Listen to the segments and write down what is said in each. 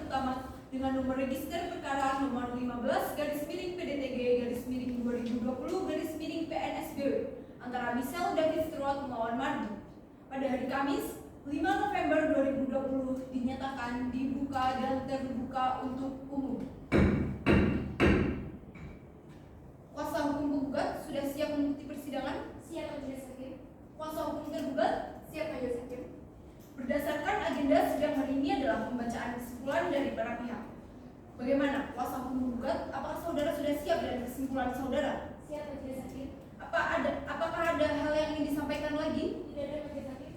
pertama dengan nomor register perkara nomor 15/PDTG/2020/PNSB antara Michelle David Stewart melawan Mardi pada hari Kamis 5 November 2020 dinyatakan dibuka dan terbuka untuk umum. Kuasa hukum penggugat sudah siap mengikuti persidangan? Siap Majelis Hakim. Kuasa hukum tergugat? Siap Majelis Hakim. Berdasarkan agenda sidang hari ini adalah pembacaan kesimpulan dari para pihak. Bagaimana kuasa hukum penggugat? Apakah saudara sudah siap dengan kesimpulan saudara? Siap Majelis Hakim. Apakah ada hal yang ingin disampaikan lagi? Tidak ada Majelis Hakim.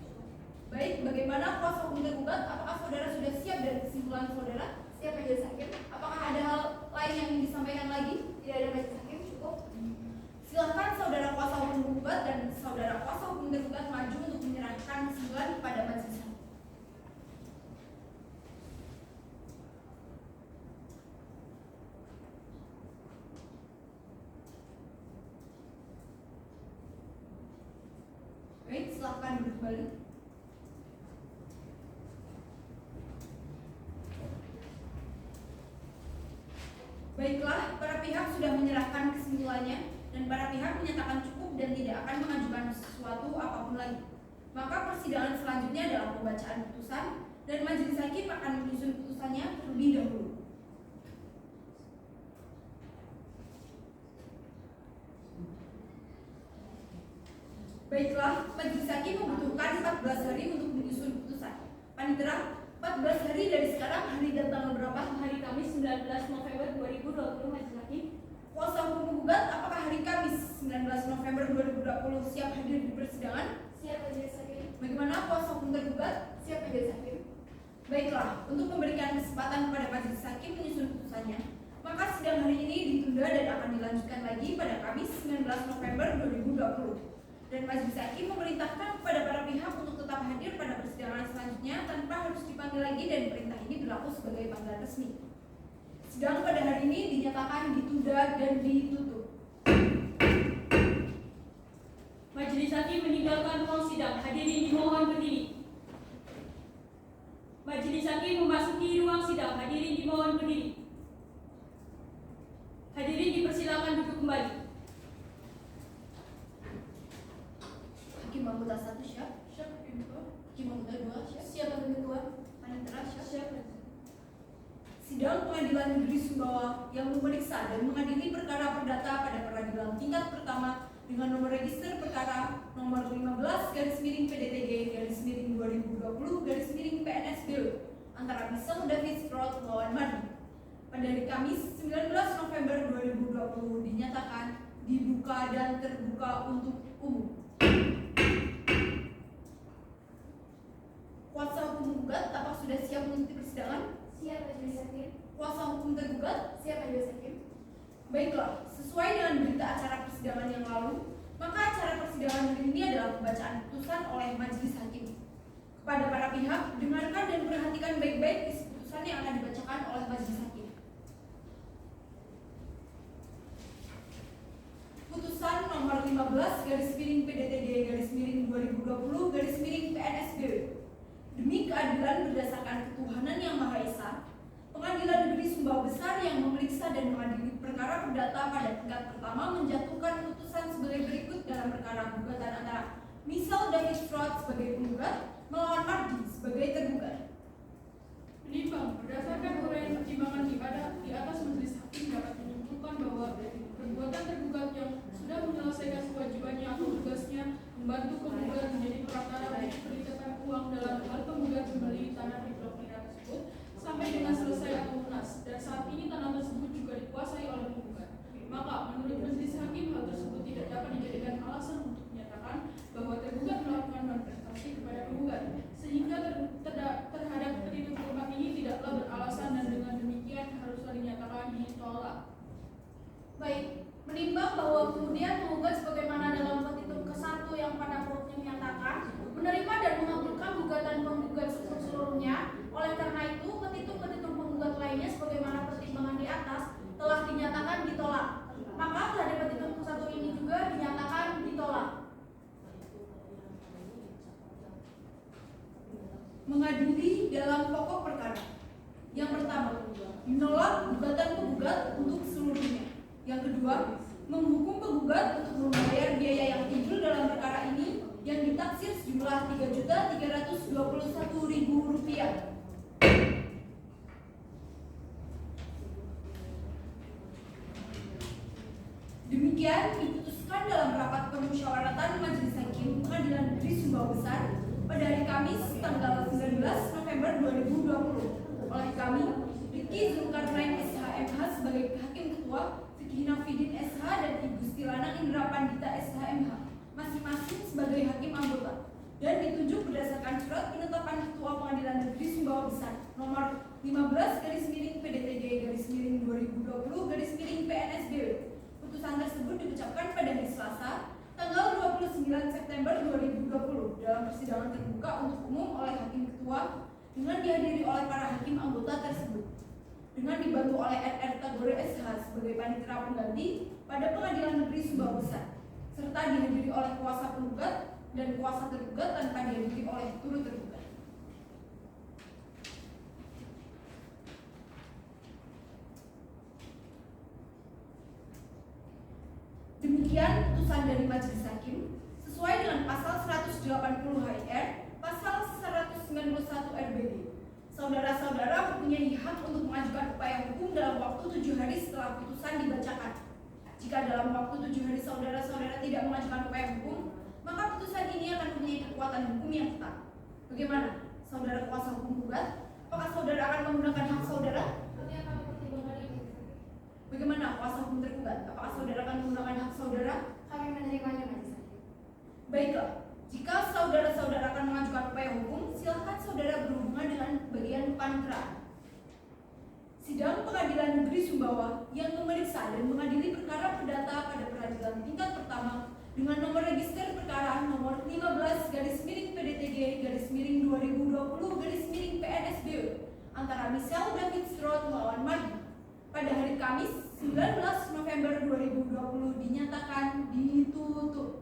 Baik, bagaimana kuasa hukum tergugat? Apakah saudara sudah siap dengan kesimpulan saudara? Siap Majelis Hakim. Apakah ada hal lain yang ingin disampaikan lagi? Tidak ada Majelis Hakim. Cukup. Silakan saudara kuasa hukum penggugat dan saudara kuasa hukum tergugat maju untuk menyerahkan kesimpulan kepada majelis hakim. Baik, silakan duduk kembali. Baiklah, para pihak sudah menyerahkan kesimpulannya dan para pihak menyatakan cukup dan tidak akan mengajukan sesuatu apapun lagi. Maka persidangan selanjutnya adalah pembacaan putusan dan majelis hakim akan menyusun putusannya terlebih dahulu. Baiklah, majelis hakim membutuhkan 14 hari untuk menyusun putusan. Panitera, 14 hari dari sekarang, hari dan tanggal berapa? Hari Kamis 19 November 2020 Majelis Hakim. Kuasa hukum penggugat, apakah hari Kamis 19 November 2020 siap hadir di persidangan? Siap Majelis Hakim. Bagaimana kuasa hukum tergugat? Siap Majelis Hakim. Baiklah, untuk memberikan kesempatan kepada majelis hakim menyusun putusannya, maka sidang hari ini ditunda dan akan dilanjutkan lagi pada Kamis 19 November 2020. Dan majelis hakim memerintahkan kepada para pihak untuk tetap hadir pada persidangan selanjutnya tanpa harus dipanggil lagi dan perintah ini berlaku sebagai panggilan resmi. Sidang pada hari ini dinyatakan ditunda dan ditutup. Majelis Hakim meninggalkan ruang sidang. Hadirin dimohon berdiri. Majelis Hakim memasuki ruang sidang. Hadirin dimohon berdiri. Hadirin dipersilakan duduk kembali. Hakim anggota 1 siap? Siap Hakim Ketua. Hakim anggota 2 siap? Siap Hakim Ketua. Panitera siap? Siap. Sidang Pengadilan Negeri Sumbawa yang memeriksa dan mengadili perkara perdata pada peradilan tingkat pertama dengan nomor register perkara nomor 15/PDTG/2020/PNSB antara Michelle David Stewart melawan Mardi pada hari Kamis 19 November 2020 dinyatakan dibuka dan terbuka untuk umum. Kuasa hukum penggugat, apakah sudah siap mengikuti persidangan? Siap Majelis Hakim. Kuasa hukum tergugat? Siap Majelis Hakim. Baiklah, sesuai dengan berita acara persidangan yang lalu, maka acara persidangan hari ini adalah pembacaan putusan oleh majelis hakim. Kepada para pihak, dengarkan dan perhatikan baik-baik isi putusan yang akan dibacakan oleh majelis hakim. Putusan nomor 15/PDTG/2020/PNSB. Demi keadilan berdasarkan ketuhanan yang Maha Esa, Pengadilan Negeri Sumbawa Besar yang memeriksa dan mengadili perkara perdata pada tingkat pertama menjatuhkan putusan sebagai berikut dalam perkara gugatan antara Michelle David Stewart sebagai penggugat melawan Mardi sebagai tergugat. Menimbang berdasarkan uraian pertimbangan di atas majelis hakim dapat menyimpulkan bahwa perbuatan tergugat yang sudah menyelesaikan kewajibannya atau tugasnya membantu penggugat menjadi perantara untuk perikatan uang dalam hal penggugat membeli tanah di blok Lina tersebut sampai dengan selesai atau lunas, dan saat ini tanah tersebut juga dikuasai oleh penggugat. Maka menurut majelis hakim hal tersebut tidak dapat dijadikan alasan untuk menyatakan bahwa tergugat melakukan manifestasi kepada penggugat, sehingga terhadap petitum keempat ini tidaklah beralasan dan dengan demikian haruslah dinyatakan ditolak. Baik, menimbang bahwa kemudian penggugat sebagaimana dalam petitum ke-1 yang pada perutnya menyatakan menerima dan mengabulkan gugatan penggugat seluruhnya. Oleh karena itu, petitum-petitum penggugat lainnya sebagaimana pertimbangan di atas telah dinyatakan ditolak. Maka terhadap petitum ke-1 ini juga dinyatakan ditolak. Mengadili dalam pokok perkara. Yang pertama, menolak gugatan penggugat untuk seluruhnya. Yang kedua, menghukum penggugat untuk membayar biaya yang timbul dalam perkara ini yang ditaksir sejumlah Rp3.321.000. Demikian diputuskan dalam rapat permusyawaratan Majelis Hakim Pengadilan Negeri Sumbawa Besar pada hari Kamis tanggal 19 November 2020 oleh kami, Riki Zulkarnain SHMH sebagai Hakim Ketua, Fikih Nafidin SH dan Ibu Stilana Indra Pandita SHMH masing-masing sebagai Hakim Anggota, dan ditunjuk berdasarkan surat penetapan Ketua Pengadilan Negeri Sumbawa Besar nomor 15/2020/PNSBW. Putusan tersebut diucapkan pada hari Selasa, tanggal 29 September 2020 dalam persidangan terbuka untuk umum oleh Hakim Ketua dengan dihadiri oleh para hakim anggota tersebut, dengan dibantu oleh RR Tagore SH sebagai panitera pengganti pada Pengadilan Negeri Sumbawa Besar, serta dihadiri oleh kuasa penggugat dan kuasa tergugat tanpa dihadiri oleh turut tergugat. Demikian putusan dari Majelis Hakim sesuai dengan pasal 180 HIR, pasal 191 RBD. Saudara-saudara mempunyai hak untuk mengajukan upaya hukum dalam waktu 7 hari setelah putusan dibacakan. Jika dalam waktu 7 hari saudara-saudara tidak mengajukan upaya hukum, maka putusan ini akan mempunyai kekuatan hukum yang tetap. Bagaimana? Saudara kuasa hukum gugat, apakah saudara akan menggunakan hak saudara? Bagaimana kuasa hukum tergugat? Apakah saudara akan menggunakan hak saudara? Kami menerimanya, Majelis Hakim. Baiklah, jika saudara-saudara akan mengajukan upaya hukum, silakan saudara berhubungan dengan bagian panitera. Sidang Pengadilan Negeri Sumbawa yang memeriksa dan mengadili perkara perdata pada peradilan tingkat pertama dengan nomor register perkara nomor 15/2020/PNSBW antara Michelle David Stroud melawan Madi pada hari Kamis 19 November 2020 dinyatakan ditutup.